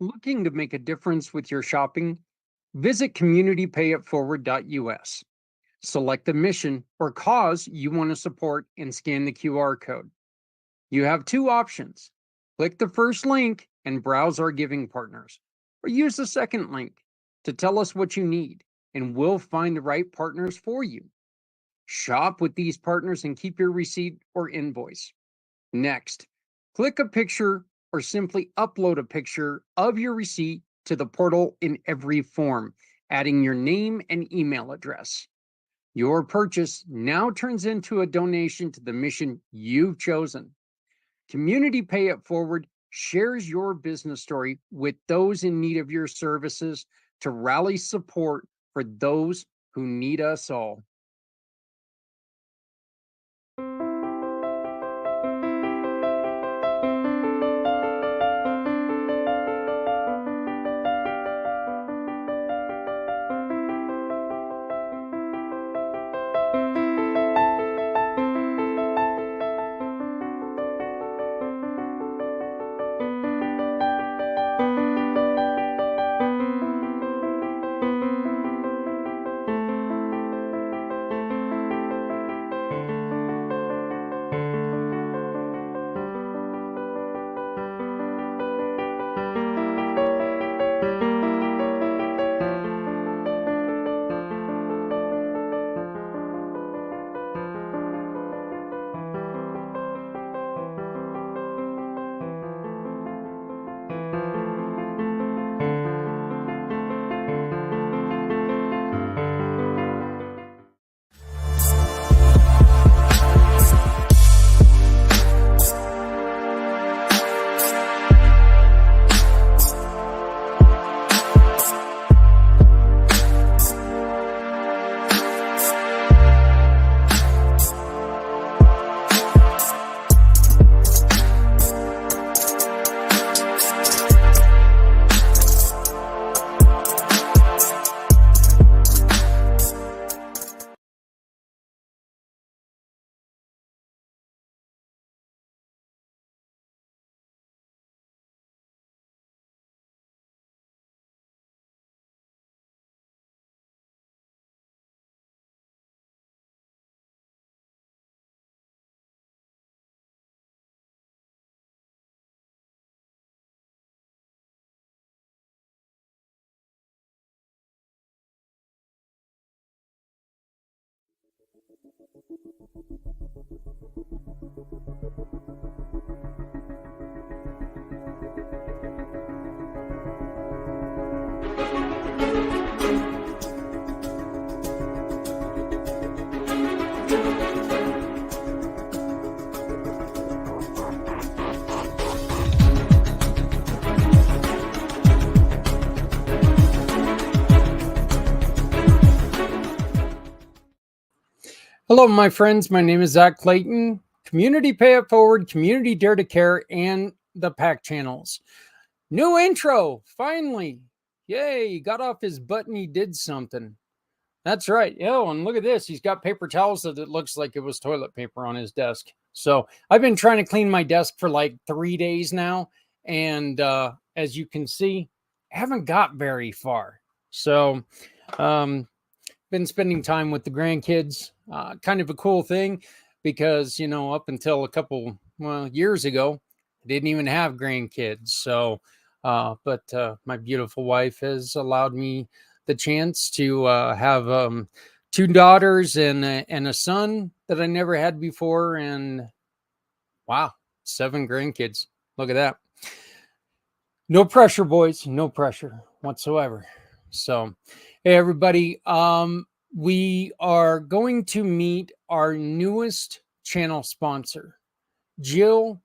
Looking to make a difference with your shopping? Visit communitypayitforward.us. Select the mission or cause you want to support and scan the QR code. You have two options. Click the first link and browse our giving partners, or use the second link to tell us what you need, and we'll find the right partners for you. Shop with these partners and keep your receipt or invoice. Next, click a picture or simply upload a picture of your receipt to the portal in every form, adding your name and email address. Your purchase now turns into a donation to the mission you've chosen. Community Pay It Forward shares your business story with those in need of your services to rally support for those who need us all. Hello, my friends. My name is Zach Clayton. Community Pay It Forward, Community Dare to Care, and the PAC channels. New intro, finally. Yay, got off his butt and he did something. That's right. Oh, and look at this. He's got paper towels that it looks like it was toilet paper on his desk. So I've been trying to clean my desk for like 3 days now. And as you can see, I haven't got very far. So been spending time with the grandkids. Kind of a cool thing because, you know, up until a couple years ago, I didn't even have grandkids. So, but my beautiful wife has allowed me the chance to have 2 daughters and a son that I never had before. And wow, 7 grandkids. Look at that. No pressure, boys. No pressure whatsoever. So, hey, everybody. We are going to meet our newest channel sponsor. Jill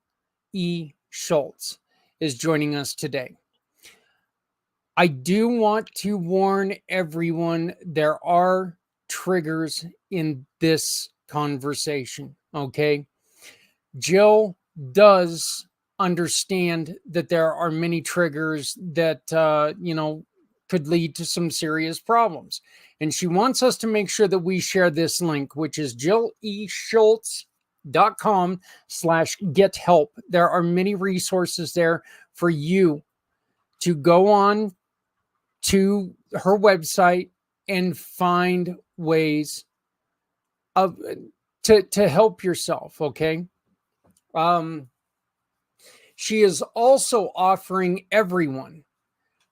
E. Schultz is joining us today. I do want to warn everyone, there are triggers in this conversation, okay? Jill does understand that there are many triggers that, could lead to some serious problems. And she wants us to make sure that we share this link, which is jilleschultz.com/get help. There are many resources there for you to go on to her website and find ways of to help yourself. Okay. She is also offering everyone,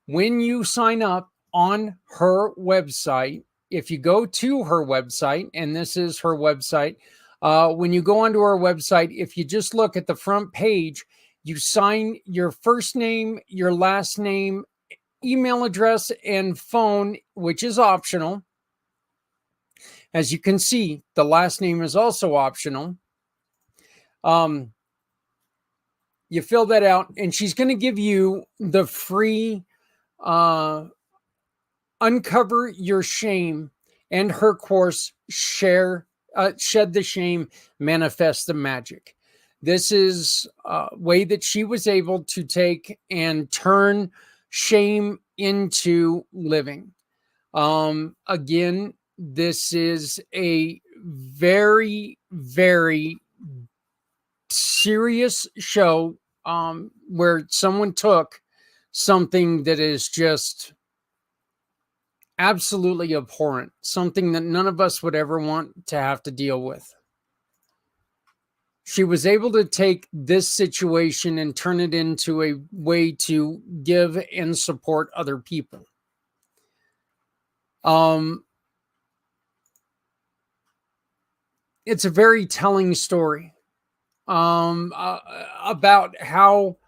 when you sign up on her website, if you go to her website, and this is her website, when you go onto her website, if you just look at the front page, you sign your first name, your last name, email address, and phone, which is optional. As you can see, the last name is also optional. You fill that out, and she's going to give you the free Uncover Your Shame and her course, Shed the Shame, Manifest the Magic. This is a way that she was able to take and turn shame into living. Again, this is a very, very serious show where someone took something that is just absolutely abhorrent, something that none of us would ever want to have to deal with. She was able to take this situation and turn it into a way to give and support other people. It's a very telling story about how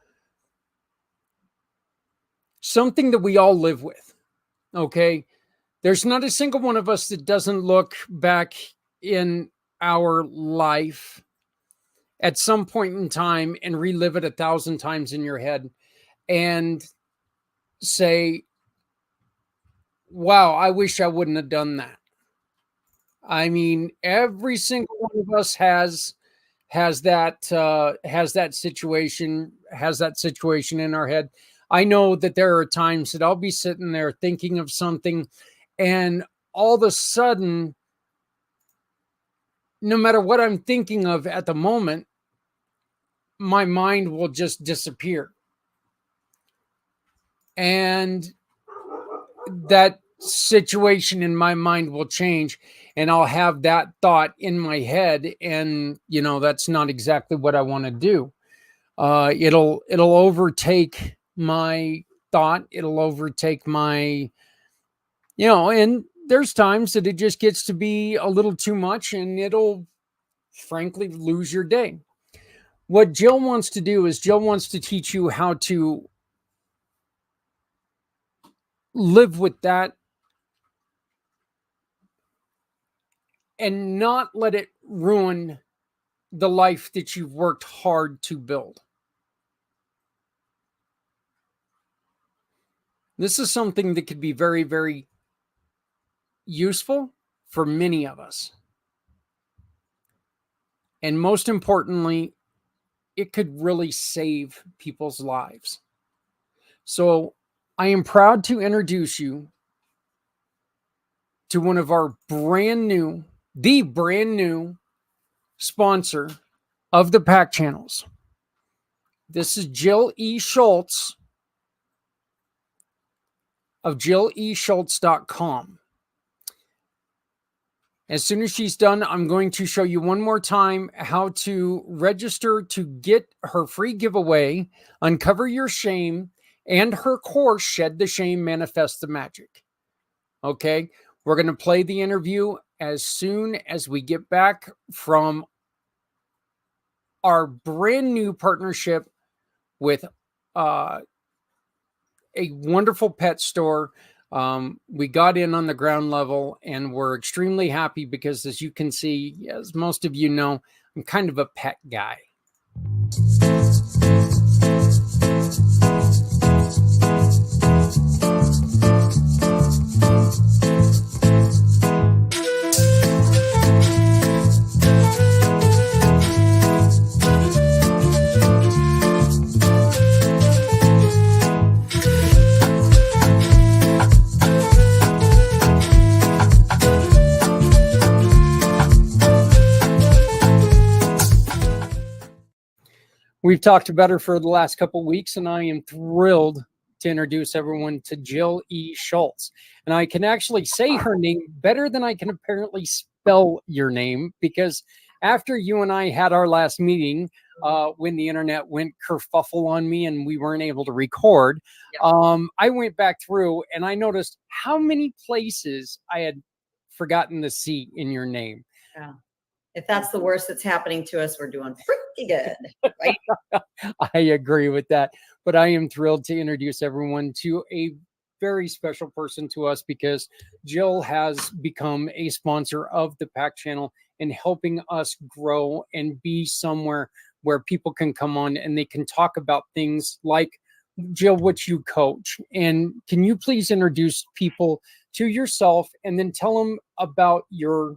something that we all live with. Okay. There's not a single one of us that doesn't look back in our life at some point in time and relive it 1,000 times in your head and say, wow, I wish I wouldn't have done that. I mean, every single one of us has that situation in our head. I know that there are times that I'll be sitting there thinking of something, and all of a sudden, no matter what I'm thinking of at the moment, my mind will just disappear. And that situation in my mind will change, and I'll have that thought in my head. And, that's not exactly what I want to do. It'll overtake my thought. It'll overtake my, and there's times that it just gets to be a little too much, and it'll frankly lose your day. What Jill wants to do is Jill wants to teach you how to live with that and not let it ruin the life that you've worked hard to build. This is something that could be very, very useful for many of us. And most importantly, it could really save people's lives. So I am proud to introduce you to one of our the brand new sponsor of the Pack Channels. This is Jill E. Schultz of JillESchultz.com. As soon as she's done, I'm going to show you one more time how to register to get her free giveaway, Uncover Your Shame, and her course, Shed the Shame, Manifest the Magic. Okay, we're going to play the interview as soon as we get back from our brand new partnership with a wonderful pet store. We got in on the ground level, and we're extremely happy because, as you can see, as most of you know, I'm kind of a pet guy. We've talked about her for the last couple of weeks, and I am thrilled to introduce everyone to Jill E. Schultz. And I can actually say her name better than I can apparently spell your name, because after you and I had our last meeting, when the internet went kerfuffle on me and we weren't able to record, I went back through and I noticed how many places I had forgotten the C in your name. Yeah. If that's the worst that's happening to us, we're doing pretty good, right? I agree with that. But I am thrilled to introduce everyone to a very special person to us, because Jill has become a sponsor of the Pack channel and helping us grow and be somewhere where people can come on and they can talk about things like, Jill, what you coach. And can you please introduce people to yourself and then tell them about your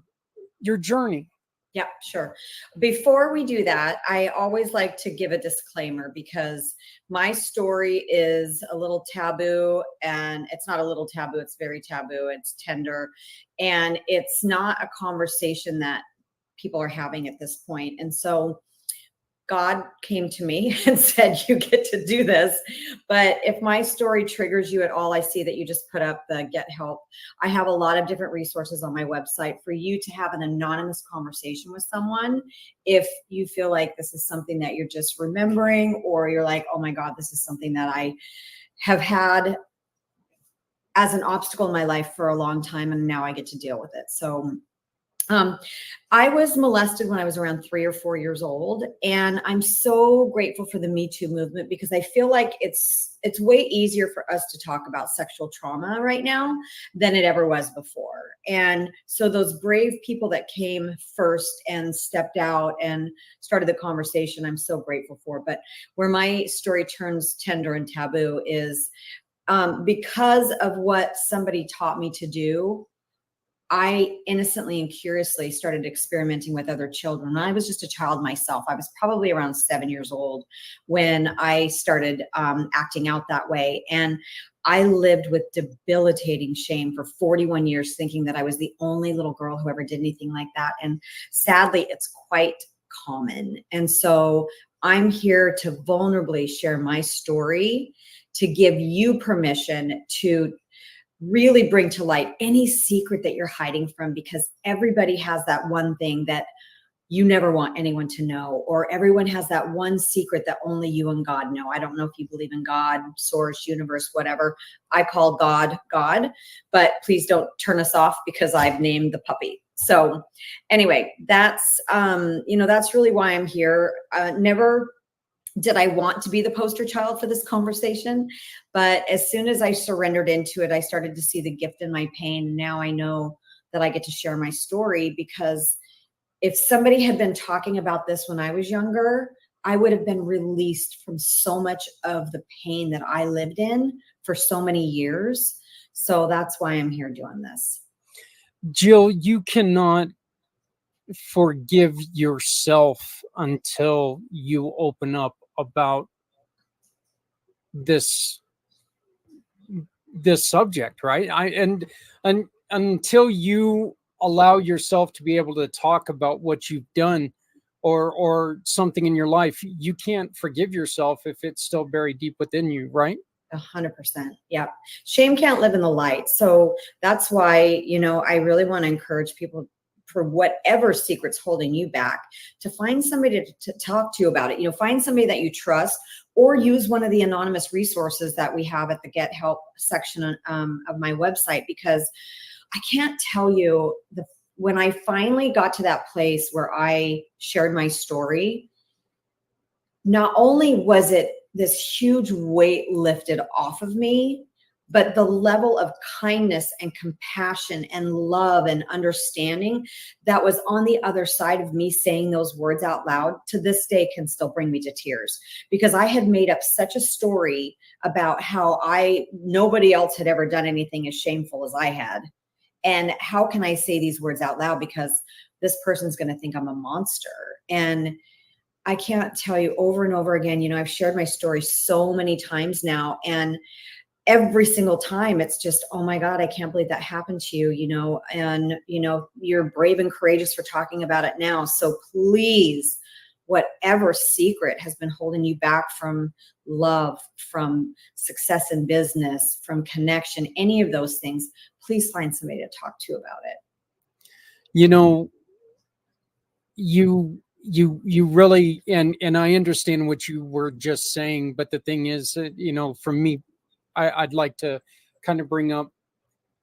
journey? Yeah, sure. Before we do that, I always like to give a disclaimer, because my story is a little taboo, and it's not a little taboo. It's very taboo. It's tender, and it's not a conversation that people are having at this point. And so God came to me and said, you get to do this. But if my story triggers you at all, I see that you just put up the get help. I have a lot of different resources on my website for you to have an anonymous conversation with someone. If you feel like this is something that you're just remembering, or you're like, oh my God, this is something that I have had as an obstacle in my life for a long time, and now I get to deal with it. So I was molested when I was around 3 or 4 years old, and I'm so grateful for the Me Too movement, because I feel like it's way easier for us to talk about sexual trauma right now than it ever was before. And so those brave people that came first and stepped out and started the conversation, I'm so grateful for. But where my story turns tender and taboo is because of what somebody taught me to do. I innocently and curiously started experimenting with other children. I was just a child myself. I was probably around 7 years old when I started acting out that way. And I lived with debilitating shame for 41 years, thinking that I was the only little girl who ever did anything like that. And sadly, it's quite common. And so I'm here to vulnerably share my story, to give you permission to really bring to light any secret that you're hiding from, because everybody has that one thing that you never want anyone to know, or everyone has that one secret that only you and God know. I don't know if you believe in God, source, universe, whatever. I call God, God, but please don't turn us off because I've named the puppy. So anyway, that's, that's really why I'm here. Never did I want to be the poster child for this conversation, but as soon as I surrendered into it, I started to see the gift in my pain. Now I know that I get to share my story, because if somebody had been talking about this when I was younger, I would have been released from so much of the pain that I lived in for so many years. So that's why I'm here doing this. Jill, you cannot forgive yourself until you open up about this subject, right? And until you allow yourself to be able to talk about what you've done, or something in your life, you can't forgive yourself if it's still buried deep within you, right? 100%. Yeah. Shame can't live in the light. So that's why, I really want to encourage people, for whatever secret's holding you back, to find somebody to talk to you about it. Find somebody that you trust, or use one of the anonymous resources that we have at the Get Help section of my website, because I can't tell you, when I finally got to that place where I shared my story, not only was it this huge weight lifted off of me, but the level of kindness and compassion and love and understanding that was on the other side of me saying those words out loud, to this day can still bring me to tears, because I had made up such a story about how nobody else had ever done anything as shameful as I had. And how can I say these words out loud, because this person's going to think I'm a monster? And I can't tell you over and over again, I've shared my story so many times now, and every single time it's just, oh my God, I can't believe that happened to you, and, you're brave and courageous for talking about it now. So please whatever secret has been holding you back from love, from success in business, from connection, any of those things, please find somebody to talk to about it. You know, you really, and I understand what you were just saying, but the thing is, for me, I'd like to kind of bring up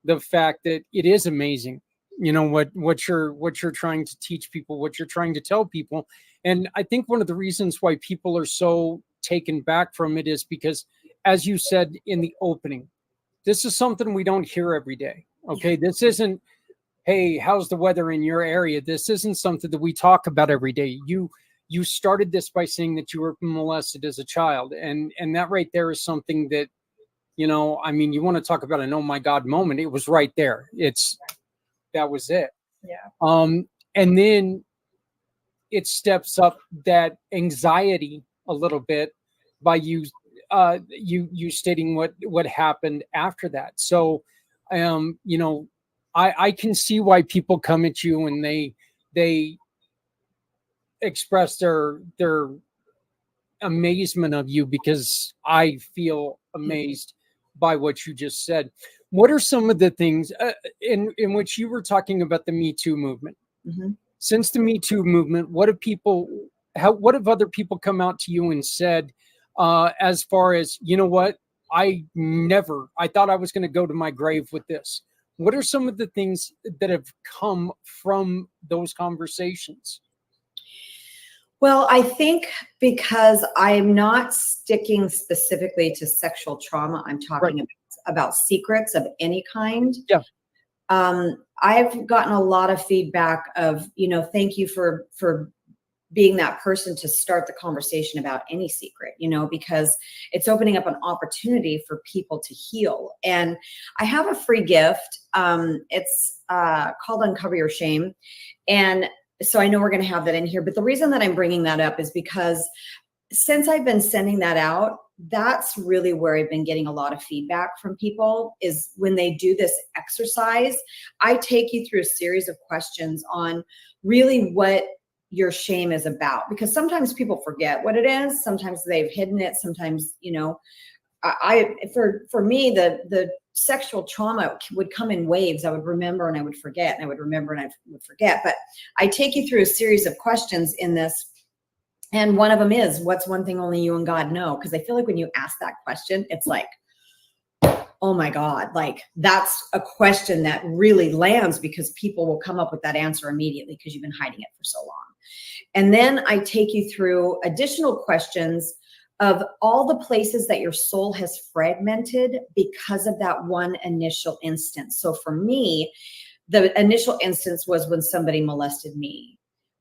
the fact that it is amazing, what you're trying to teach people, what you're trying to tell people. And I think one of the reasons why people are so taken back from it is because, as you said in the opening, this is something we don't hear every day. Okay, this isn't, hey, how's the weather in your area? This isn't something that we talk about every day. You started this by saying that you were molested as a child, and that right there is something that, I mean, you want to talk about an oh my God moment. It was right there. That was it. Yeah. And then it steps up that anxiety a little bit by you stating what happened after that. So, I can see why people come at you and they express their amazement of you, because I feel amazed by what you just said. What are some of the things in which you were talking about the Me Too movement? Mm-hmm. Since the Me Too movement, what have other people come out to you and said, as far as, what, I thought I was going to go to my grave with this. What are some of the things that have come from those conversations? Well, I think because I'm not sticking specifically to sexual trauma, I'm talking Right. about secrets of any kind. Yeah. I've gotten a lot of feedback of, thank you for being that person to start the conversation about any secret, because it's opening up an opportunity for people to heal. And I have a free gift. It's called Uncover Your Shame. And so I know we're going to have that in here. But the reason that I'm bringing that up is because since I've been sending that out, that's really where I've been getting a lot of feedback from people, is when they do this exercise. I take you through a series of questions on really what your shame is about, because sometimes people forget what it is. Sometimes they've hidden it. Sometimes, for me, the sexual trauma would come in waves. I would remember and I would forget, and I would remember and I would forget. But I take you through a series of questions in this. And one of them is, what's one thing only you and God know? Because I feel like when you ask that question, it's like, oh my God, like that's a question that really lands, because people will come up with that answer immediately because you've been hiding it for so long. And then I take you through additional questions of all the places that your soul has fragmented because of that one initial instance. So for me, the initial instance was when somebody molested me.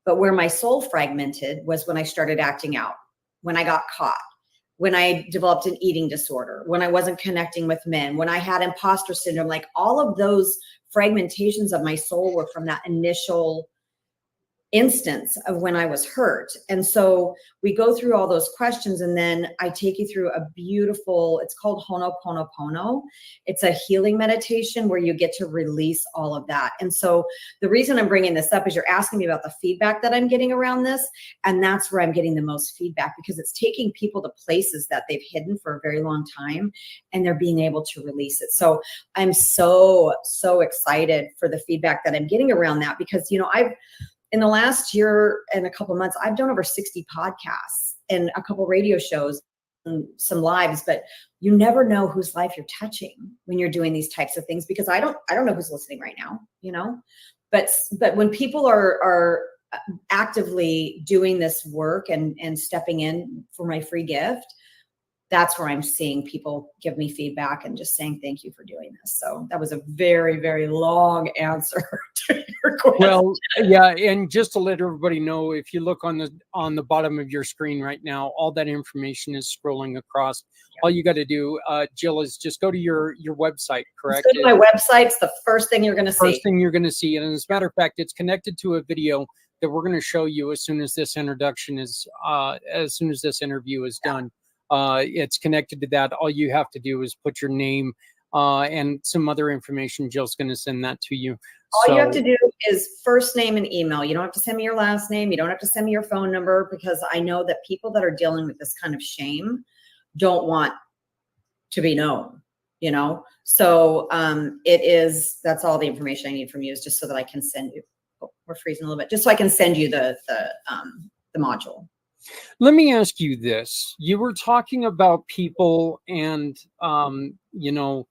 But where my soul fragmented was when I started acting out, when I got caught, when I developed an eating disorder, when I wasn't connecting with men, when I had imposter syndrome. Like all of those fragmentations of my soul were from that initial instance of when I was hurt. And so we go through all those questions, and then I take you through a beautiful, it's called Ho'oponopono. It's a healing meditation where you get to release all of that. And so the reason I'm bringing this up is you're asking me about the feedback that I'm getting around this. And that's where I'm getting the most feedback, because it's taking people to places that they've hidden for a very long time, and they're being able to release it. So I'm so excited for the feedback that I'm getting around that, because, in the last year and a couple of months, I've done over 60 podcasts and a couple radio shows and some lives, but you never know whose life you're touching when you're doing these types of things, because I don't know who's listening right now, but when people are actively doing this work and stepping in for my free gift, that's where I'm seeing people give me feedback and just saying, thank you for doing this. So that was a very, very long answer to your question. Well, yeah. And just to let everybody know, if you look on the bottom of your screen right now, all that information is scrolling across. Yeah. All you got to do, Jill, is just go to your website, correct? Just go to my website. It's the first thing you're going to see. First thing you're going to see. And as a matter of fact, it's connected to a video that we're going to show you as soon as this interview is done. It's connected to that. All you have to do is put your name and some other information. Jill's going to send that to you. All you have to do is first name and email. You don't have to send me your last name. You don't have to send me your phone number, because I know that people that are dealing with this kind of shame don't want to be known, you know? So that's all the information I need from you, is just so that I can send you, we're freezing a little bit, just so I can send you the module. Let me ask you this. You were talking about people and, you know,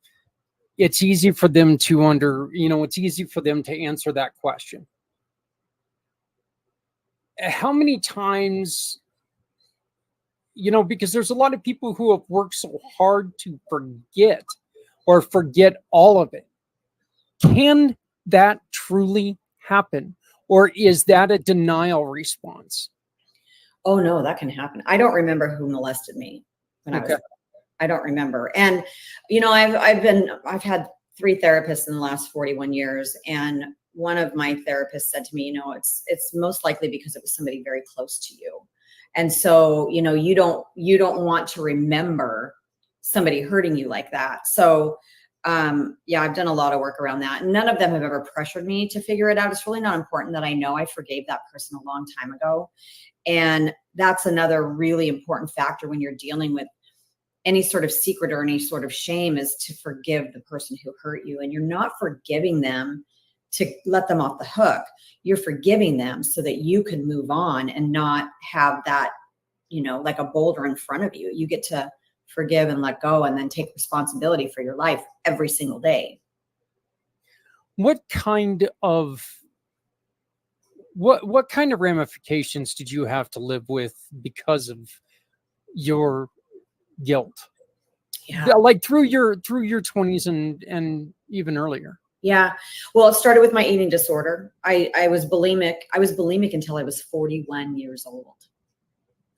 it's easy for them to it's easy for them to answer that question. How many times, you know, because there's a lot of people who have worked so hard to forget or forget all of it. Can that truly happen? Or is that a denial response? Oh no, that can happen. I don't remember who molested me when I was, I don't remember. And, you know, I've had 3 therapists in the last 41 years. And one of my therapists said to me, you know, it's most likely because it was somebody very close to you. And so, you know, you don't want to remember somebody hurting you like that. So, yeah, I've done a lot of work around that. And none of them have ever pressured me to figure it out. It's really not important that I know I forgave that person a long time ago. And that's another really important factor when you're dealing with any sort of secret or any sort of shame, is to forgive the person who hurt you. And you're not forgiving them to let them off the hook. You're forgiving them so that you can move on and not have that, you know, like a boulder in front of you. You get to forgive and let go, and then take responsibility for your life every single day. What kind of ramifications did you have to live with because of your guilt? Yeah. Like through your 20s and even earlier. Yeah. Well, it started with my eating disorder. I was bulimic. I was bulimic until I was 41 years old.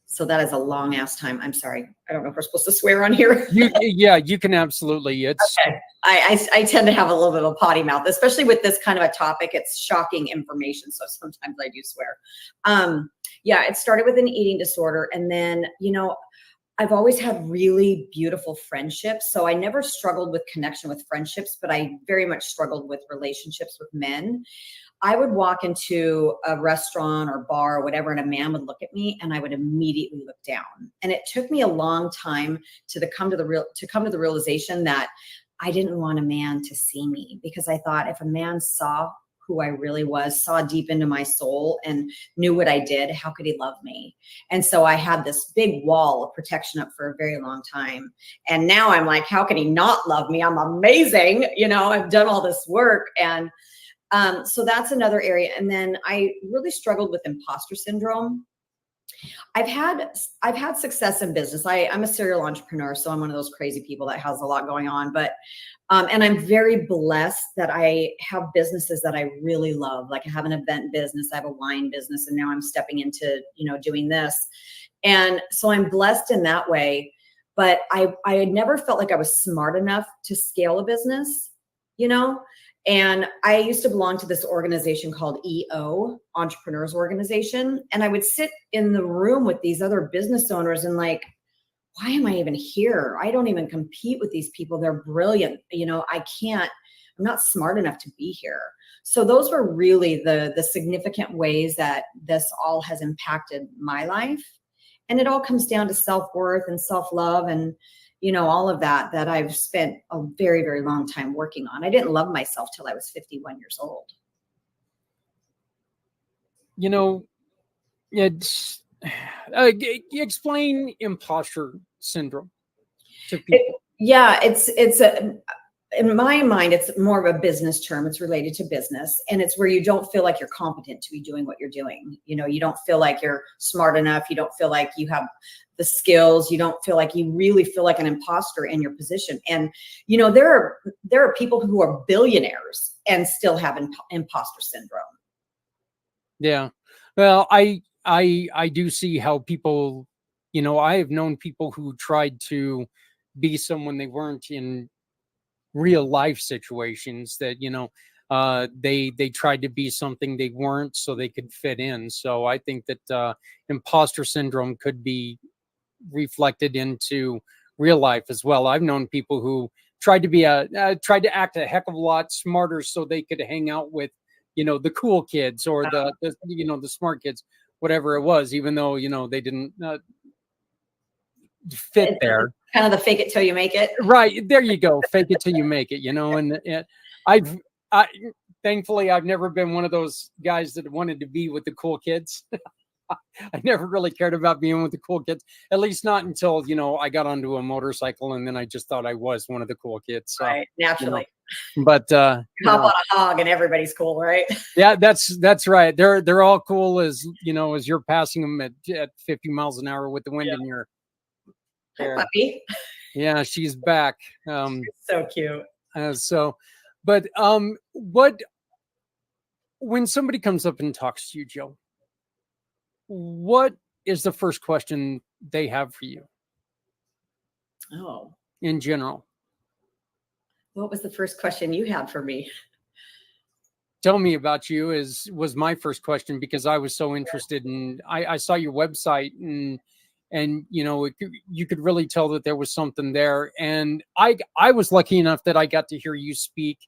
So that is a long ass time. I'm sorry. I don't know if we're supposed to swear on here. Yeah, you can absolutely. It's okay. I tend to have a little bit of a potty mouth, especially with this kind of a topic. It's shocking information. So sometimes I do swear. Yeah, it started with an eating disorder. And then, you know, I've always had really beautiful friendships. So I never struggled with connection with friendships, but I very much struggled with relationships with men. I would walk into a restaurant or bar or whatever, and a man would look at me and I would immediately look down. And it took me a long time to come to the realization that I didn't want a man to see me, because I thought if a man saw who I really was, saw deep into my soul and knew what I did, how could he love me? And so I had this big wall of protection up for a very long time. And now I'm like, how can he not love me? I'm amazing. You know, I've done all this work. And so that's another area. And then I really struggled with imposter syndrome. I've had success in business. I'm a serial entrepreneur, so I'm one of those crazy people that has a lot going on. But and I'm very blessed that I have businesses that I really love. Like I have an event business, I have a wine business, and now I'm stepping into, you know, doing this. And so I'm blessed in that way. But I had never felt like I was smart enough to scale a business, you know. And I used to belong to this organization called EO, Entrepreneurs Organization. And I would sit in the room with these other business owners and like, why am I even here? I don't even compete with these people. They're brilliant. You know, I'm not smart enough to be here. So those were really the significant ways that this all has impacted my life. And it all comes down to self-worth and self-love and, you know, all of that I've spent a very, very long time working on. I didn't love myself till I was 51 years old. You know, it's explain imposter syndrome to people. In my mind, it's more of a business term. It's related to business, and it's where you don't feel like you're competent to be doing what you're doing. You know, you don't feel like you're smart enough. You don't feel like you have the skills. You don't feel like you really feel like an imposter in your position. And, you know, there are people who are billionaires and still have imposter syndrome. Yeah. Well, I do see how people, you know, I have known people who tried to be someone they weren't in real life situations, that, you know, they tried to be something they weren't so they could fit in. So I think that imposter syndrome could be reflected into real life as well. I've known people who tried to act a heck of a lot smarter so they could hang out with, the cool kids or the smart kids, whatever it was, even though, they didn't fit there. Kind of the fake it till you make it. Right. There you go. Fake it till you make it, and I thankfully I've never been one of those guys that wanted to be with the cool kids. I never really cared about being with the cool kids, at least not until, I got onto a motorcycle, and then I just thought I was one of the cool kids. So, right. Naturally. But hop on a hog and everybody's cool, right? Yeah, that's right. They're all cool as you're passing them at 50 miles an hour with the wind in your hair. Hi, puppy. Yeah, she's back. She's so cute. But when somebody comes up and talks to you, Joe, what is the first question they have for you? Oh, in general. What was the first question you had for me? Tell me about you was my first question, because I was so interested in, I saw your website and you could really tell that there was something there. And I was lucky enough that I got to hear you speak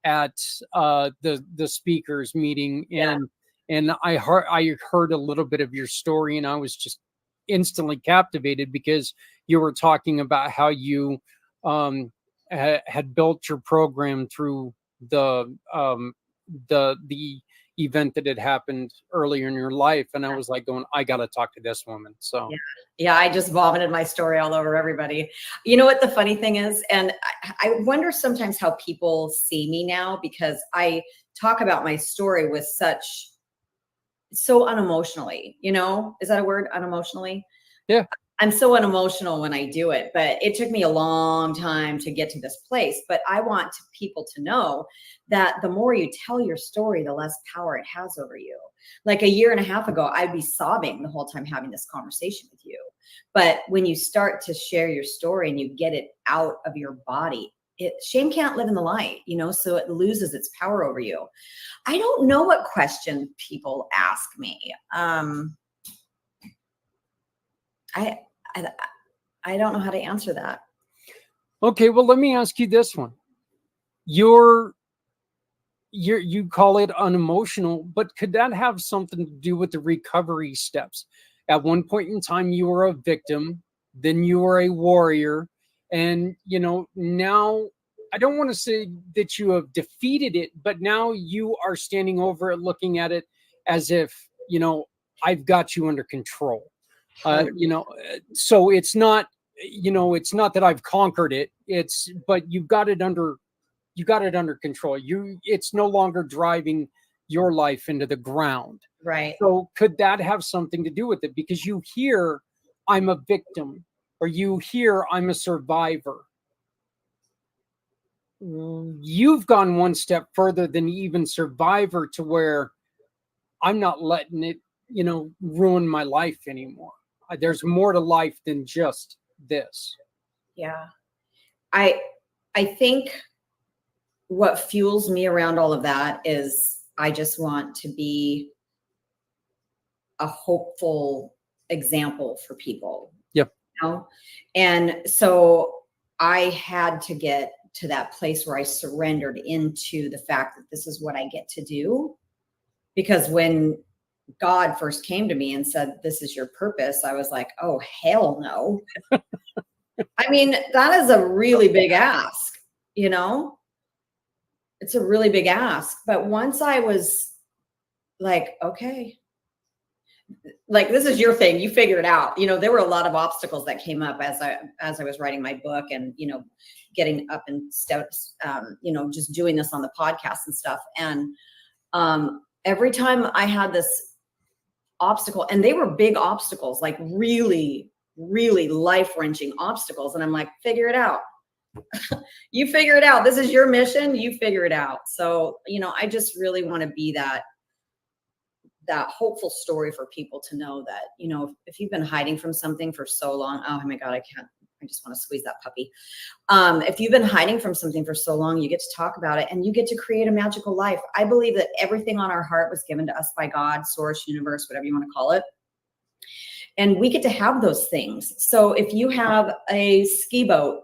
at the speakers meeting, and I heard a little bit of your story, and I was just instantly captivated, because you were talking about how you had built your program through the event that had happened earlier in your life. And I was like going, I got to talk to this woman. So yeah, I just vomited my story all over everybody. You know what the funny thing is? And I wonder sometimes how people see me now, because I talk about my story with so unemotionally, is that a word? Unemotionally? Yeah. I'm so unemotional when I do it, but it took me a long time to get to this place. But I want people to know that the more you tell your story, the less power it has over you. Like a year and a half ago, I'd be sobbing the whole time having this conversation with you. But when you start to share your story and you get it out of your body, shame can't live in the light, so it loses its power over you. I don't know what question people ask me. I don't know how to answer that. Okay, well, let me ask you this one. You call it unemotional, but could that have something to do with the recovery steps? At one point in time, you were a victim, then you were a warrior, and now I don't want to say that you have defeated it, but now you are standing over it, looking at it as if, I've got you under control. So it's not, it's not that I've conquered it. But you've got it under control. It's no longer driving your life into the ground. Right. So could that have something to do with it? Because you hear I'm a victim, or you hear I'm a survivor. You've gone one step further than even survivor, to where I'm not letting it, ruin my life anymore. There's more to life than just this. Yeah. I think what fuels me around all of that is I just want to be a hopeful example for people. Yep. And so I had to get to that place where I surrendered into the fact that this is what I get to do. Because when God first came to me and said, this is your purpose, I was like, oh, hell no. I mean, that is a really big ask, it's a really big ask. But once I was like, okay, like, this is your thing, you figure it out. There were a lot of obstacles that came up as I was writing my book, and, getting up and steps, just doing this on the podcast and stuff. And every time I had this obstacle, and they were big obstacles, like really, really life-wrenching obstacles. And I'm like, figure it out. You figure it out. This is your mission. You figure it out. So, I just really want to be that hopeful story for people to know that, if you've been hiding from something for so long, oh my God, I just want to squeeze that puppy. If you've been hiding from something for so long, you get to talk about it, and you get to create a magical life. I believe that everything on our heart was given to us by God, source, universe, whatever you want to call it. And we get to have those things. So if you have a ski boat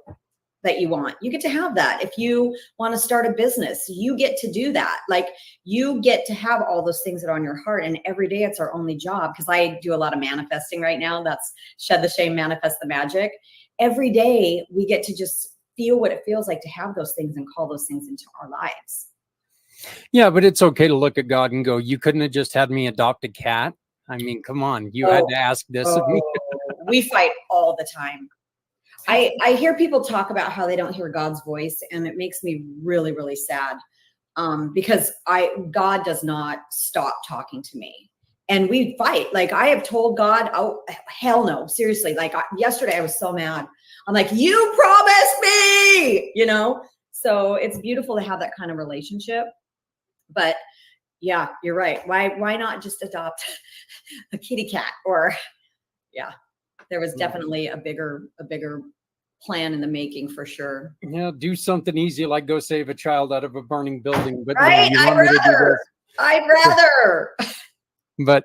that you want, you get to have that. If you want to start a business, you get to do that. Like, you get to have all those things that are on your heart. And every day it's our only job. Because I do a lot of manifesting right now. That's Shed the Shame, Manifest the Magic. Every day we get to just feel what it feels like to have those things and call those things into our lives. Yeah, but it's okay to look at God and go, you couldn't have just had me adopt a cat. I mean, come on, you had to ask this of me. We fight all the time. I hear people talk about how they don't hear God's voice, and it makes me really, really sad, because God does not stop talking to me, and we fight. Like, I have told God, oh, hell no, seriously. Like, yesterday I was so mad. I'm like, you promised me, you know? So it's beautiful to have that kind of relationship. But yeah, you're right. Why not just adopt a kitty cat? Or yeah, there was definitely a bigger plan in the making, for sure. Yeah, do something easy like go save a child out of a burning building. But Right? no, you want me to do this. I'd rather. But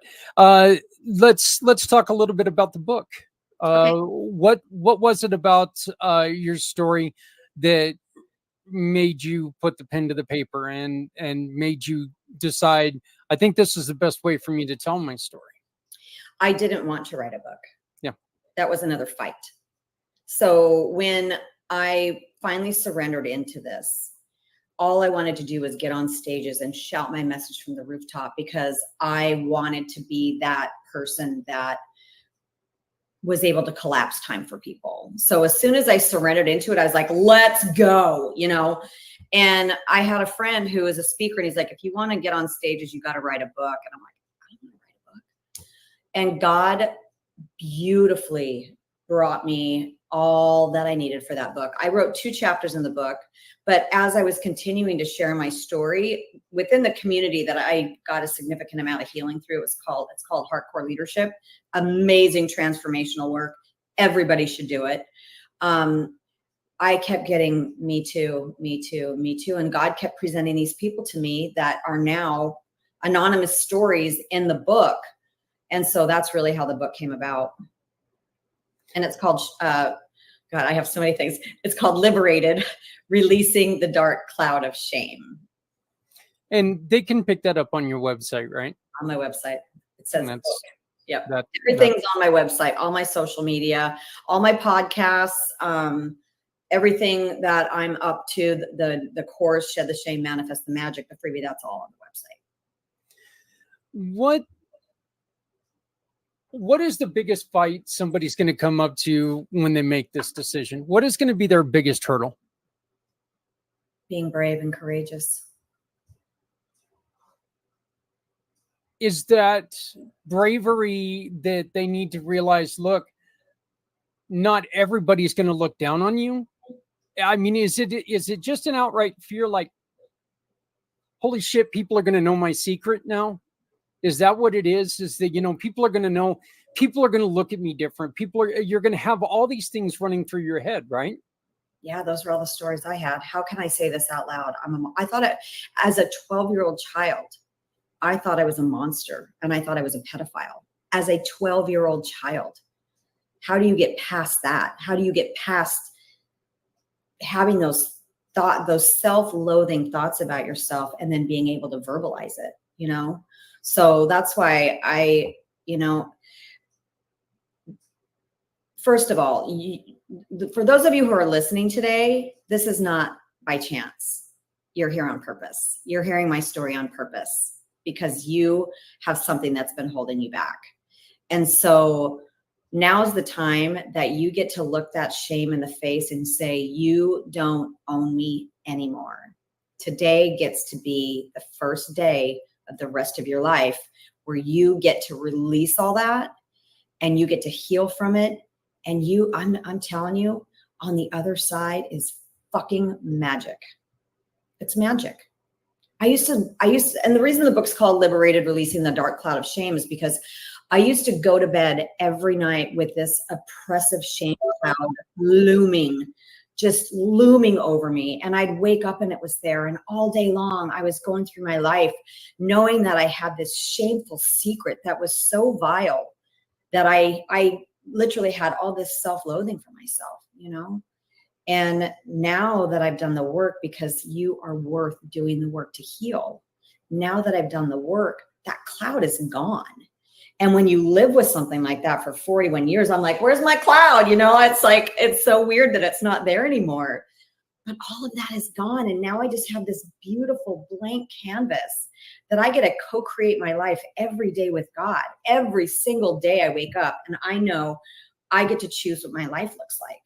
let's talk a little bit about the book. Okay. What was it about your story that made you put the pen to the paper and made you decide, I think this is the best way for me to tell my story? I didn't want to write a book. Yeah. That was another fight. So when I finally surrendered into this, all I wanted to do was get on stages and shout my message from the rooftop, because I wanted to be that person that was able to collapse time for people. So as soon as I surrendered into it, I was like, let's go, you know? And I had a friend who is a speaker, and he's like, if you want to get on stages, you got to write a book. And I'm like, I don't want to write a book. And God beautifully brought me all that I needed for that book. I wrote 2 chapters in the book, but as I was continuing to share my story within the community that I got a significant amount of healing through, it's called Hardcore Leadership. Amazing transformational work. Everybody should do it. I kept getting me too, me too, me too. And God kept presenting these people to me that are now anonymous stories in the book. And so that's really how the book came about. And it's called, God, I have so many things. It's called Liberated, Releasing the Dark Cloud of Shame. And they can pick that up on your website, right? On my website. It says book. Yep. Everything's on my website, all my social media, all my podcasts, everything that I'm up to, the course, Shed the Shame, Manifest the Magic, the freebie, that's all on the website. What is the biggest fight somebody's going to come up to when they make this decision? What is going to be their biggest hurdle? Being brave and courageous. Is that bravery that they need to realize, look, not everybody's going to look down on you? I mean, is it just an outright fear, like, holy shit, people are going to know my secret now? Is that what it is? Is that, people are going to know, people are going to look at me different. You're going to have all these things running through your head, right? Yeah, those were all the stories I had. How can I say this out loud? I thought as a 12-year-old child, I thought I was a monster, and I thought I was a pedophile. As a 12-year-old child, how do you get past that? How do you get past having those self-loathing thoughts about yourself and then being able to verbalize it, So that's why first of all, for those of you who are listening today, this is not by chance. You're here on purpose. You're hearing my story on purpose because you have something that's been holding you back. And so now's the time that you get to look that shame in the face and say, you don't own me anymore. Today gets to be the first day of the rest of your life where you get to release all that and you get to heal from it. And I'm telling you, on the other side is fucking magic. It's magic. I used to, and the reason the book's called Liberated, Releasing the Dark Cloud of Shame is because I used to go to bed every night with this oppressive shame cloud just looming over me. And I'd wake up and it was there. And all day long, I was going through my life knowing that I had this shameful secret that was so vile that I literally had all this self-loathing for myself, And now that I've done the work, because you are worth doing the work to heal, now that I've done the work, that cloud is gone. And when you live with something like that for 41 years, I'm like, where's my cloud? You know, it's like, it's so weird that it's not there anymore. But all of that is gone. And now I just have this beautiful blank canvas that I get to co-create my life every day with God. Every single day I wake up and I know I get to choose what my life looks like.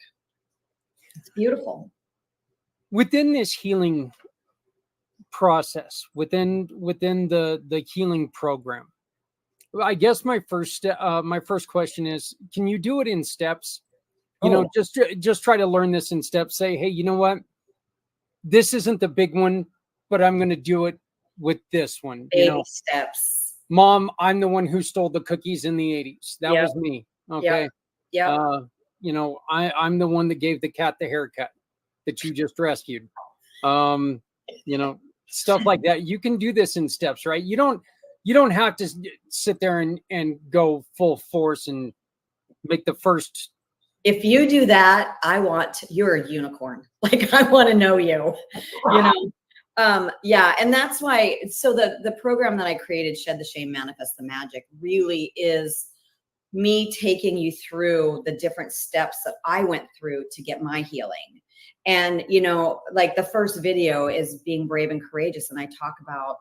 It's beautiful. Within this healing process, within the healing program, I guess my first question is, can you do it in steps? You know, just try to learn this in steps. Say, hey, you know what? This isn't the big one, but I'm going to do it with this one. Baby steps. Mom, I'm the one who stole the cookies in the 80s. That was me. Okay. Yeah. You know, I'm the one that gave the cat the haircut that you just rescued. You know, stuff like that. You can do this in steps, right? You don't have to sit there and go full force and make the first. If you do that, you're a unicorn. Like, I want to know you, you know? Yeah. And that's why, so the program that I created, Shed the Shame, Manifest the Magic, really is me taking you through the different steps that I went through to get my healing. And, you know, like the first video is being brave and courageous. And I talk about,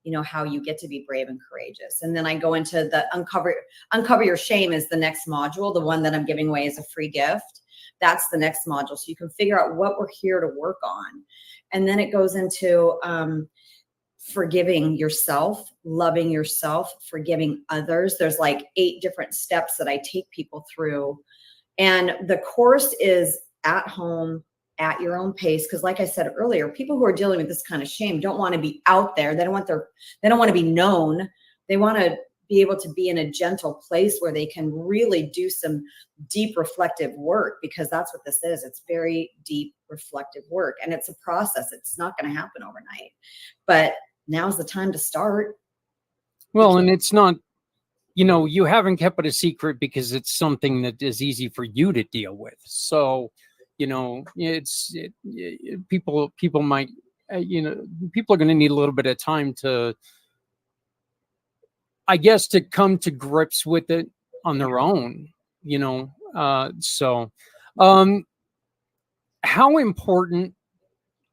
you know, how you get to be brave and courageous. And then I go into the uncover your shame is the next module. The one that I'm giving away as a free gift. That's the next module. So you can figure out what we're here to work on. And then it goes into forgiving yourself, loving yourself, forgiving others. There's like 8 different steps that I take people through. And the course is at home, at your own pace. Because like I said earlier, people who are dealing with this kind of shame don't want to be out there. They don't want to be known. They want to be able to be in a gentle place where they can really do some deep reflective work, because that's what this is. It's very deep reflective work. And it's a process. It's not going to happen overnight. But now's the time to start. Well, and it's not, you know, you haven't kept it a secret because it's something that is easy for you to deal with. So, you know, people might, you know, people are going to need a little bit of time to, I guess, to come to grips with it on their own, you know. How important,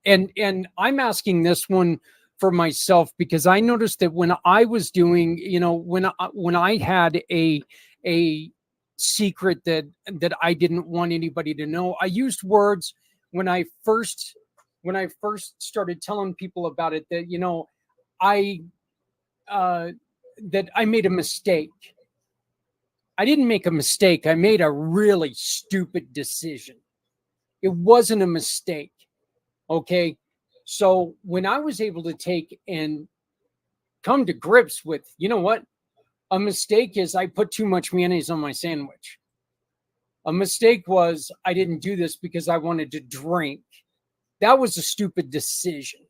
and I'm asking this one for myself, because I noticed that when I was doing, you know, when I had a secret that I didn't want anybody to know, I used words when I first started telling people about it, that, you know, that I made a mistake. I didn't make a mistake. I made a really stupid decision. It wasn't a mistake. Okay. So when I was able to take and come to grips with, you know what? A mistake is I put too much mayonnaise on my sandwich. A mistake was I didn't do this because I wanted to drink. That was a stupid decision.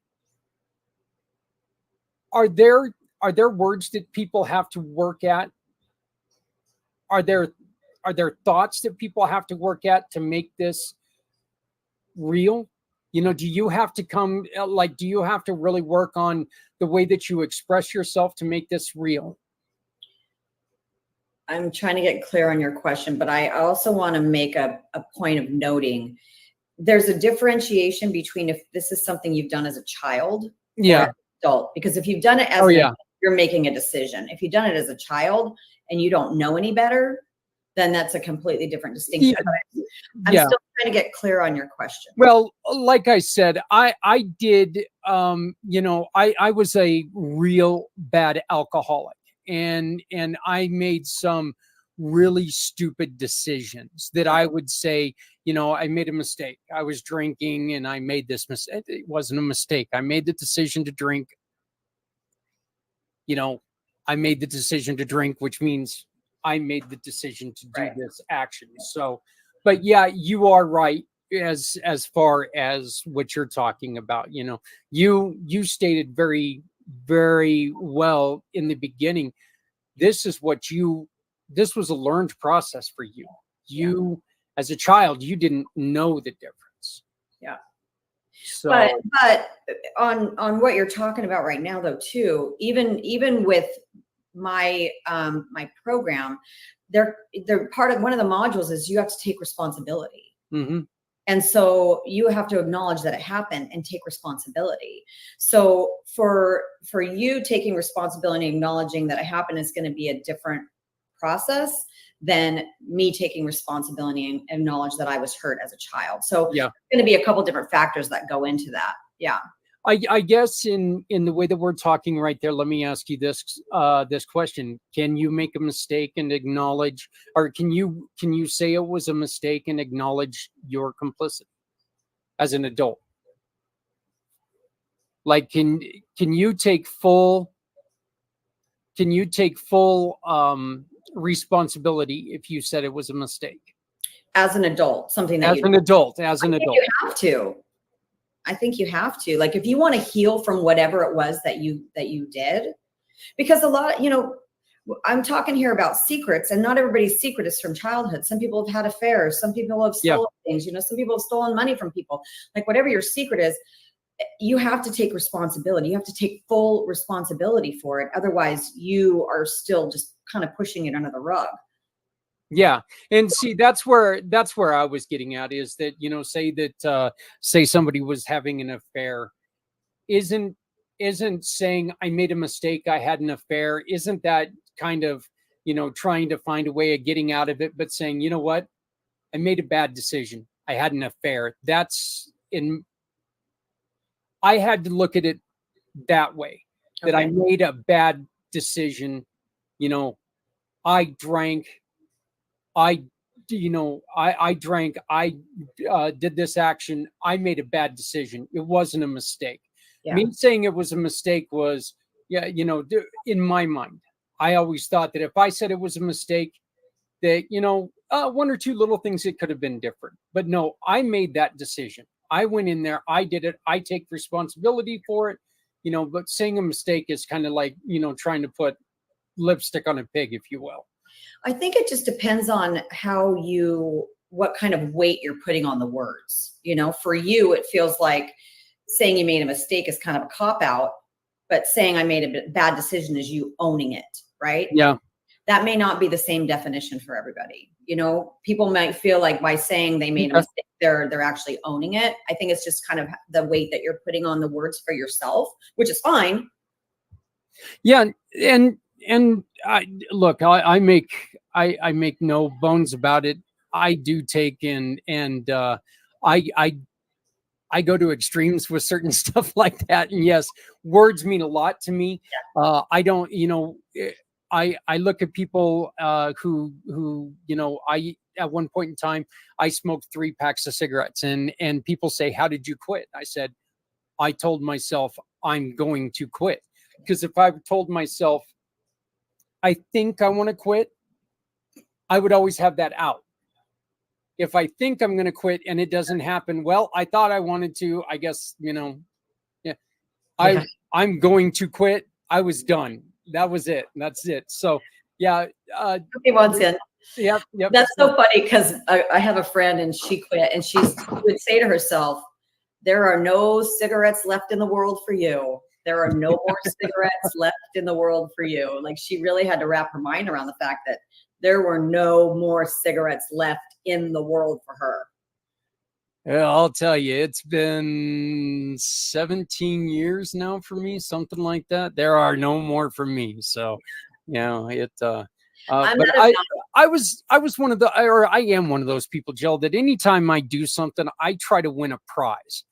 Are there words that people have to work at? Are there thoughts that people have to work at to make this real? You know, do you have to do you have to really work on the way that you express yourself to make this real? I'm trying to get clear on your question, but I also want to make a point of noting there's a differentiation between if this is something you've done as a child or an adult. Because if you've done it as you're making a decision. If you've done it as a child and you don't know any better, then that's a completely different distinction. I'm still trying to get clear on your question. Well, like I said, I did, you know, I was a real bad alcoholic, and I made some really stupid decisions that I would say, you know, I made a mistake. I was drinking and I made this mistake. It wasn't a mistake. I made the decision to drink. You know, I made the decision to drink, which means I made the decision to do this action. So, but yeah, you are right as far as what you're talking about. You know, you stated very, very well in the beginning. This was a learned process for you. You, as a child, you didn't know the difference. Yeah. So, But on what you're talking about right now, though, too, even with my my program, they're part of one of the modules is you have to take responsibility. mhm. And so you have to acknowledge that it happened and take responsibility. So for you taking responsibility and acknowledging that it happened is going to be a different process than me taking responsibility and acknowledge that I was hurt as a child. So Yeah. going to be a couple different factors that go into that. Yeah. I guess in the way that we're talking right there, let me ask you this question: can you make a mistake and acknowledge, or can you say it was a mistake and acknowledge your complicity as an adult? Like, can you take full responsibility if you said it was a mistake As an adult, something that as you an adult? As I an think adult, you have to. I think you have to. Like if you want to heal from whatever it was that you did, because a lot, I'm talking here about secrets, and not everybody's secret is from childhood. Some people have had affairs, some people have yeah. stolen things, some people have stolen money from people. Like whatever your secret is, you have to take responsibility. You have to take full responsibility for it. Otherwise, you are still just kind of pushing it under the rug. Yeah. And see, that's where I was getting at, is that, say somebody was having an affair, isn't saying I made a mistake, I had an affair, isn't that kind of, trying to find a way of getting out of it, but saying, you know what, I made a bad decision, I had an affair. I had to look at it that way, that I Okay. made a bad decision. I drank, I I drank, I did this action, I made a bad decision, it wasn't a mistake. Yeah. Me saying it was a mistake was, yeah, in my mind, I always thought that if I said it was a mistake, that, one or two little things, it could have been different. But no, I made that decision, I went in there, I did it, I take responsibility for it. But saying a mistake is kind of like, trying to put lipstick on a pig, if you will. I think it just depends on what kind of weight you're putting on the words. For you, it feels like saying you made a mistake is kind of a cop out, but saying I made a bad decision is you owning it, right? Yeah. That may not be the same definition for everybody. People might feel like by saying they made a Okay. mistake, they're actually owning it. I think it's just kind of the weight that you're putting on the words for yourself, which is fine. Yeah, and look, I make no bones about it. I do take in, and I I go to extremes with certain stuff like that. And yes, words mean a lot to me. I don't, I look at people who I, at one point in time, I smoked 3 packs of cigarettes, and people say, "How did you quit?" I said, I told myself I'm going to quit. Because if I told myself I think I want to quit, I would always have that out. If I think I'm going to quit and it doesn't happen, well, I thought I wanted to. I guess, yeah, Yeah. I'm going to quit. I was done. That was it. That's it. So, yeah. Nobody wants in. Yep. Yep. That's so funny because I have a friend and she quit, and she would say to herself, "There are no cigarettes left in the world for you. There are no more cigarettes left in the world for you." Like she really had to wrap her mind around the fact that there were no more cigarettes left in the world for her. Yeah, I'll tell you, it's been 17 years now for me, something like that. There are no more for me. So, I'm but not as I was one of or I am one of those people, Jill, that anytime I do something, I try to win a prize.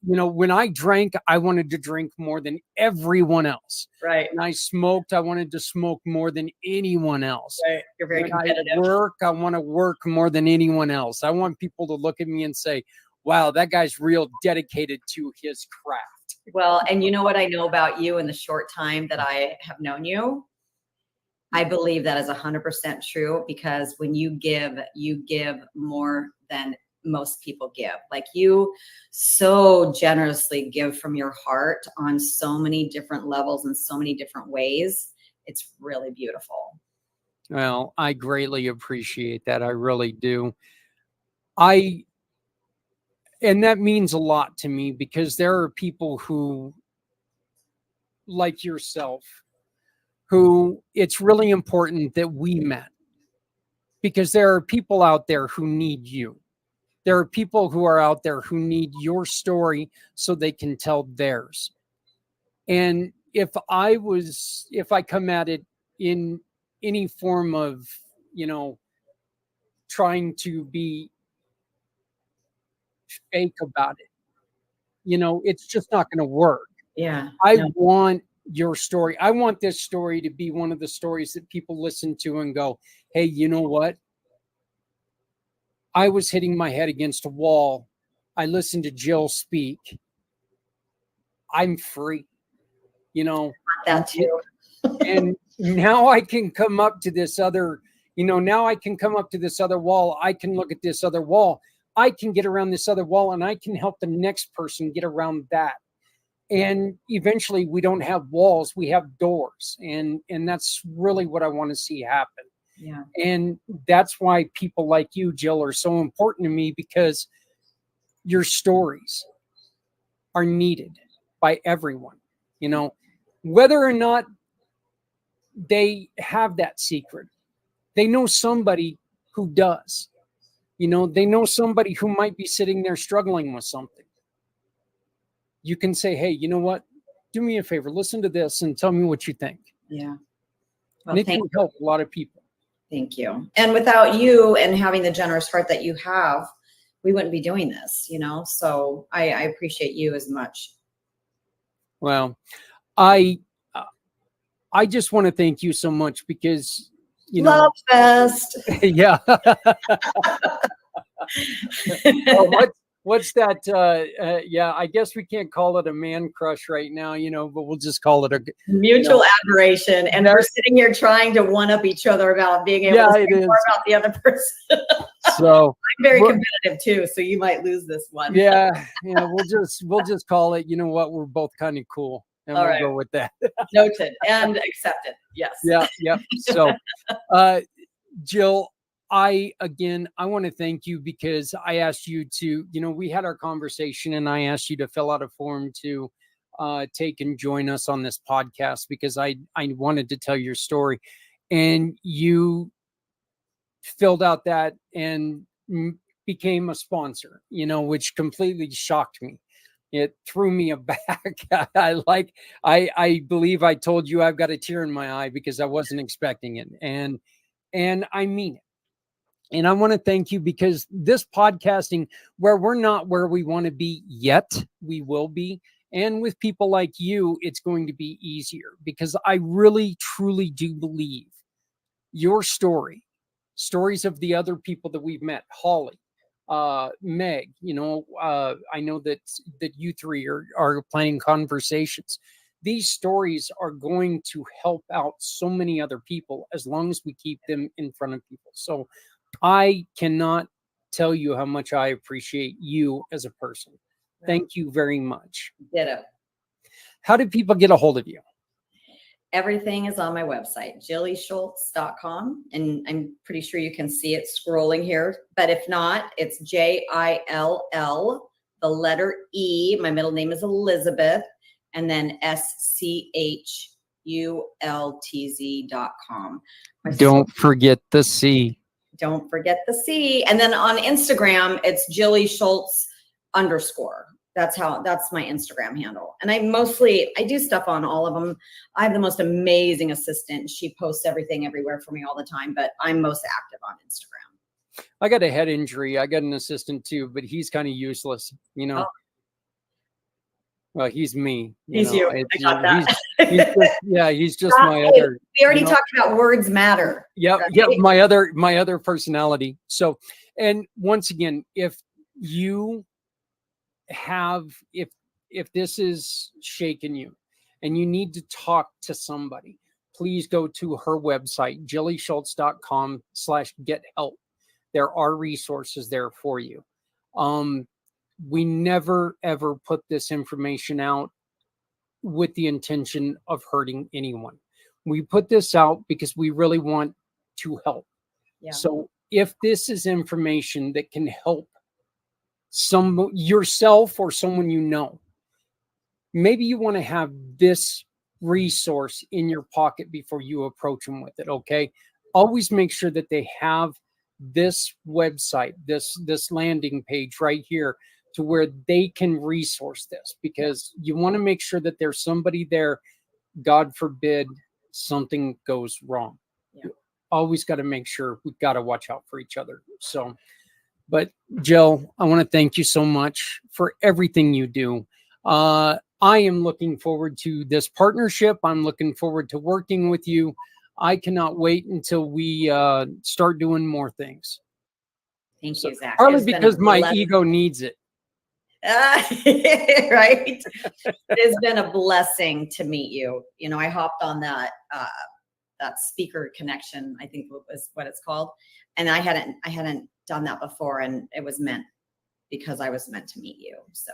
When I drank, I wanted to drink more than everyone else. right. When I smoked, I wanted to smoke more than anyone else. Right. You're very When I competitive. work, I want to work more than anyone else. I want people to look at me and say, wow, that guy's real dedicated to his craft. Well, and you know what I know about you in the short time that I have known you? I believe that is 100% true, because when you give more than most people give. Like you so generously give from your heart on so many different levels and so many different ways. It's really beautiful. Well, I greatly appreciate that. I really do. I And that means a lot to me because there are people who, like yourself, who it's really important that we met, because there are people out there who need you. There are people who are out there who need your story so they can tell theirs. And if I come at it in any form of, you know, trying to be fake about it, you know, it's just not going to work. Yeah. I No. want your story. I want this story to be one of the stories that people listen to and go, hey, you know what? I was hitting my head against a wall. I listened to Jill speak. I'm free, you know. That too. And now I can come up to this other, now I can come up to this other wall. I can look at this other wall. I can get around this other wall, and I can help the next person get around that. And eventually we don't have walls, we have doors. And that's really what I want to see happen. Yeah. And that's why people like you, Jill, are so important to me, because your stories are needed by everyone, whether or not they have that secret. They know somebody who does. They know somebody who might be sitting there struggling with something. You can say, hey, you know what? Do me a favor, listen to this and tell me what you think. Yeah. Well, and it can help a lot of people. Thank you. And without you and having the generous heart that you have, we wouldn't be doing this, So I appreciate you as much. Well, I just want to thank you so much, because Love fest. Yeah. What's that? Yeah, I guess we can't call it a man crush right now, but we'll just call it a mutual admiration. And we're sitting here trying to one up each other about being able to say more about the other person. So I'm very competitive too, so you might lose this one. Yeah, we'll just call it. You know what? We're both kind of cool, and we'll go with that. Noted and accepted. Yes. Yeah. So, Jill, I want to thank you, because I asked you to, we had our conversation and I asked you to fill out a form to take and join us on this podcast, because I wanted to tell your story, and you filled out that and became a sponsor, which completely shocked me. It threw me aback. I believe I told you I've got a tear in my eye, because I wasn't expecting it. And I mean it. And I want to thank you, because this podcasting, where we're not where we want to be yet, we will be. And with people like you, it's going to be easier, because I really, truly do believe your stories of the other people that we've met, Holly, Meg, I know that you three are planning conversations. These stories are going to help out so many other people, as long as we keep them in front of people. So I cannot tell you how much I appreciate you as a person. Thank you very much. Ditto. How do people get a hold of you? Everything is on my website, jillyschultz.com. And I'm pretty sure you can see it scrolling here. But if not, it's JILL, the letter E. My middle name is Elizabeth. And then SCHULTZ.com. Don't forget the C. Don't forget the C. And then on Instagram, it's Jilly Schultz _ That's my Instagram handle. And I do stuff on all of them. I have the most amazing assistant. She posts everything everywhere for me all the time, but I'm most active on Instagram. I got a head injury. I got an assistant too, but he's kind of useless, Oh. Well, he's me. He's you. I got that. He's just my other. We already talked about words matter. Yeah, right? Yeah. My other personality. So, and once again, if you have, if this is shaking you, and you need to talk to somebody, please go to her website, jillyschultz.com/get-help. There are resources there for you. We never, ever put this information out with the intention of hurting anyone. We put this out because we really want to help. Yeah. So if this is information that can help some yourself or someone you know, maybe you want to have this resource in your pocket before you approach them with it. Okay, always make sure that they have this website, this landing page right here, to where they can resource this, because you want to make sure that there's somebody there, god forbid something goes wrong. Yeah. You always got to make sure, we've got to watch out for each other. So, but Jill, I want to thank you so much for everything you do. I am looking forward to this partnership. I'm looking forward to working with you. I cannot wait until we start doing more things. Thank So, you, Zach. partly It's been a because my blessing. ego needs it. Right. It's been a blessing to meet you. You know, I hopped on that speaker connection, I think was what it's called. And I hadn't done that before, and it was meant, because I was meant to meet you. So,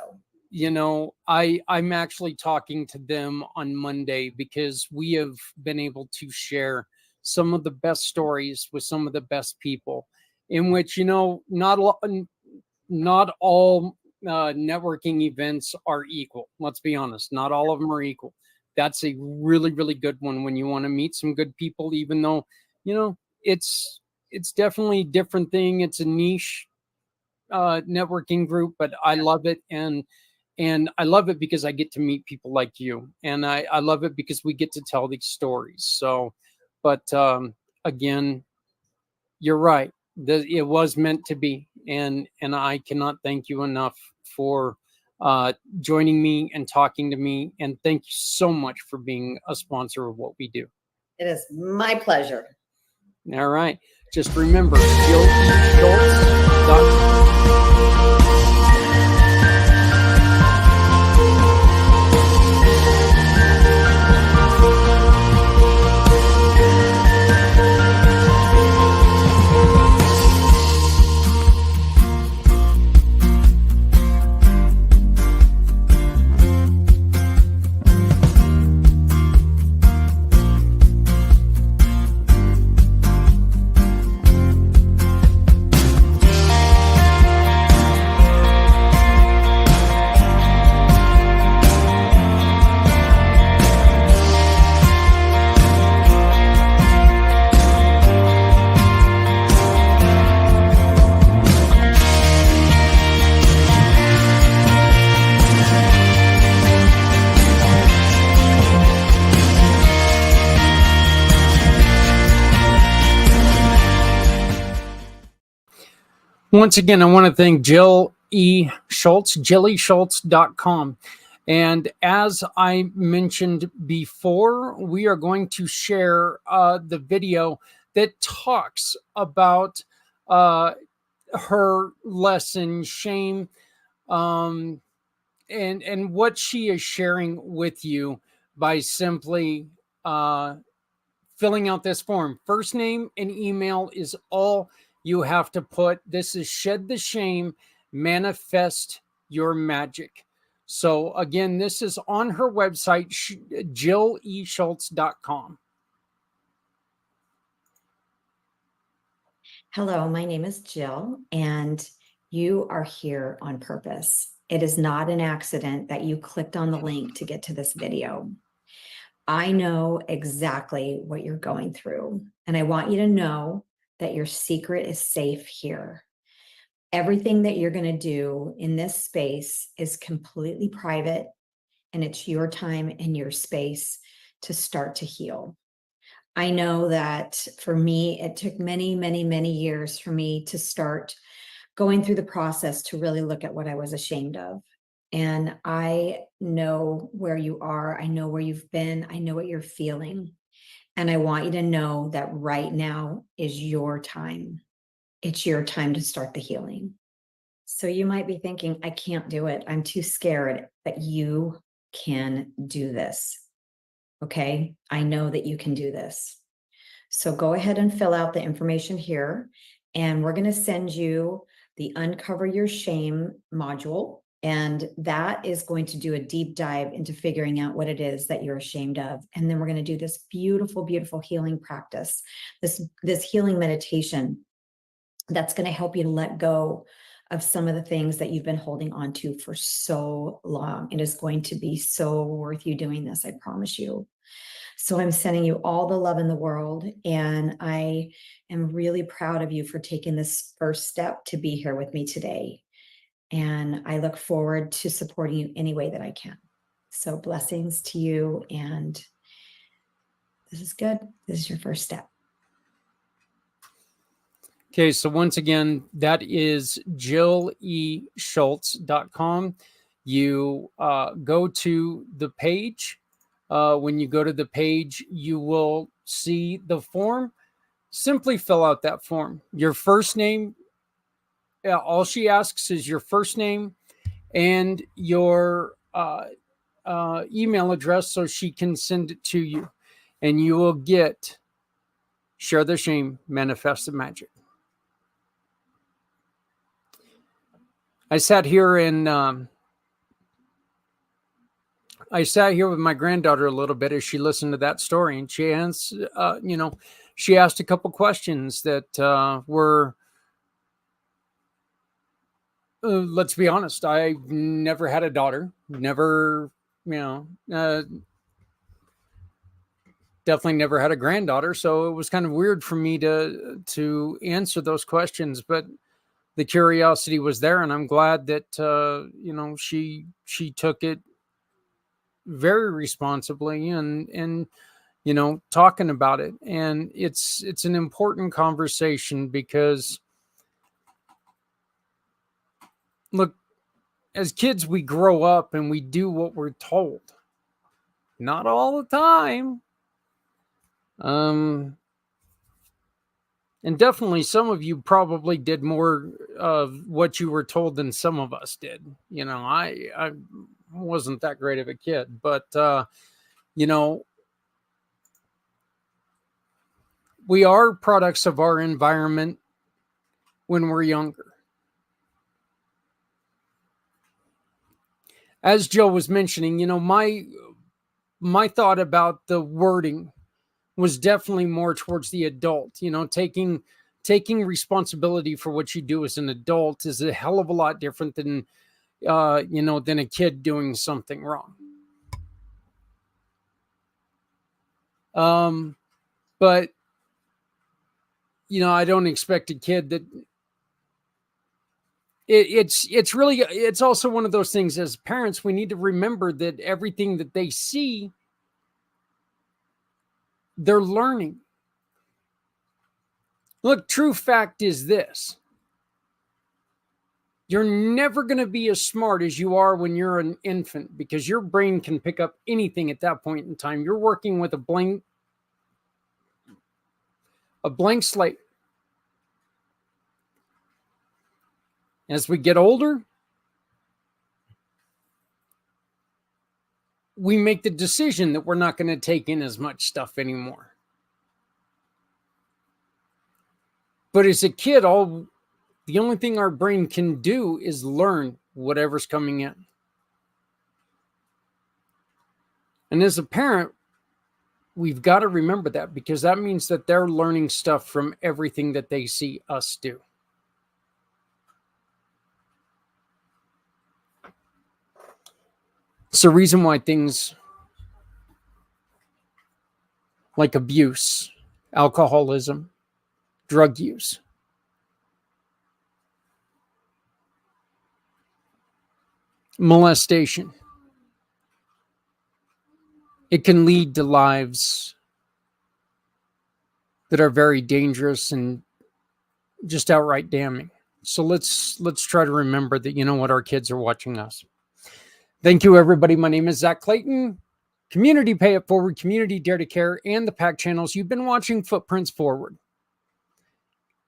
you know, I'm actually talking to them on Monday, because we have been able to share some of the best stories with some of the best people, in which, you know, not all networking events are equal. Let's be honest, not all of them are equal. That's a really, really good one when you want to meet some good people, even though, you know, it's definitely a different thing. It's a niche networking group, but I love it. And I love it because I get to meet people like you, and I love it because we get to tell these stories. So, but again, you're right. It was meant to be, and I cannot thank you enough for joining me and talking to me. And thank you so much for being a sponsor of what we do. it is my pleasure. All right. Just remember, Schultz.com. Once again, I want to thank Jill E. Schultz, jillyschultz.com. And as I mentioned before, we are going to share the video that talks about her lesson, shame, and what she is sharing with you by simply filling out this form. First name and email is all you have to put. This is Shed the Shame, Manifest Your Magic. So again, this is on her website, jilleschultz.com. Hello, my name is Jill, and you are here on purpose. It is not an accident that you clicked on the link to get to this video. I know exactly what you're going through, and I want you to know that your secret is safe here. Everything that you're going to do in this space is completely private, and it's your time and your space to start to heal. I know that for me, it took many, many, many years for me to start going through the process to really look at what I was ashamed of. And I know where you are. I know where you've been. I know what you're feeling. And I want you to know that right now is your time. It's your time to start the healing. So you might be thinking, I can't do it. I'm too scared. But you can do this. Okay, I know that you can do this. So go ahead and fill out the information here, and we're going to send you the Uncover Your Shame module, and that is going to do a deep dive into figuring out what it is that you're ashamed of. And then we're going to do this beautiful, beautiful healing practice, this healing meditation that's going to help you to let go of some of the things that you've been holding on to for so long. It is going to be so worth you doing this, I promise you. So I'm sending you all the love in the world, and I am really proud of you for taking this first step to be here with me today. And I look forward to supporting you any way that I can. So blessings to you, and this is good. This is your first step. Okay, so once again, that is jilleschultz.com. You go to the page. When you go to the page, you will see the form. Simply fill out that form. Your first name, all she asks is your first name and your email address so she can send it to you. And you will get Share the Shame, Manifest the Magic. I sat here with my granddaughter a little bit as she listened to that story, and she asked a couple questions that were, let's be honest, I never had a daughter, definitely never had a granddaughter, so it was kind of weird for me to answer those questions, but the curiosity was there, and I'm glad that she took it very responsibly and talking about it. And it's an important conversation because, look, as kids we grow up and we do what we're told, not all the time. And definitely some of you probably did more of what you were told than some of us did. I wasn't that great of a kid, but we are products of our environment when we're younger. As Joe was mentioning, my thought about the wording was definitely more towards the adult. Taking responsibility for what you do as an adult is a hell of a lot different than than a kid doing something wrong. But I don't expect a kid that it's also one of those things. As parents, we need to remember that everything that they see, they're learning. Look, true fact is this: you're never going to be as smart as you are when you're an infant, because your brain can pick up anything at that point in time. You're working with a blank slate. As we get older, we make the decision that we're not going to take in as much stuff anymore. But as a kid, the only thing our brain can do is learn whatever's coming in. And as a parent, we've got to remember that, because that means that they're learning stuff from everything that they see us do. It's the reason why things like abuse, alcoholism, drug use, molestation, it can lead to lives that are very dangerous and just outright damning. So let's try to remember that, our kids are watching us. Thank you, everybody. My name is Zach Clayton. Community Pay It Forward, Community Dare to Care, and the PAC channels. You've been watching Footprints Forward.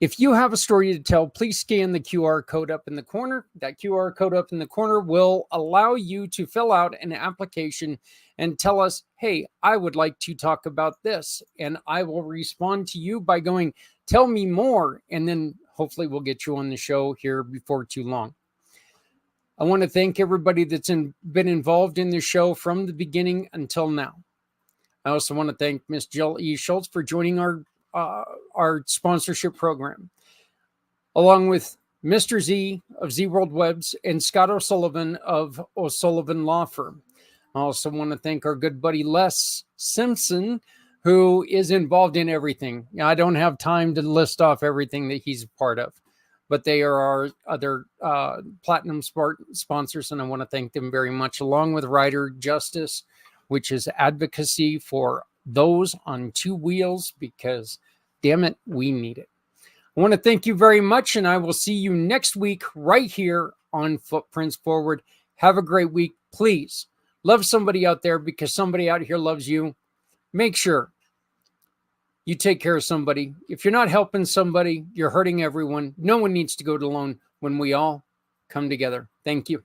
If you have a story to tell, please scan the QR code up in the corner. That QR code up in the corner will allow you to fill out an application and tell us, hey, I would like to talk about this. And I will respond to you by going, tell me more. And then hopefully we'll get you on the show here before too long. I want to thank everybody that's been involved in the show from the beginning until now. I also want to thank Miss Jill E. Schultz for joining our sponsorship program, along with Mr. Z of Z World Webs, and Scott O'Sullivan of O'Sullivan Law Firm. I also want to thank our good buddy Les Simpson, who is involved in everything. I don't have time to list off everything that he's a part of, but they are our other platinum sponsors, and I want to thank them very much, along with Rider Justice, which is advocacy for those on two wheels, because damn it, we need it. I want to thank you very much, and I will see you next week right here on Footprints Forward. Have a great week. Please love somebody out there, because somebody out here loves you. Make sure you take care of somebody. If you're not helping somebody, you're hurting everyone. No one needs to go it alone when we all come together. Thank you.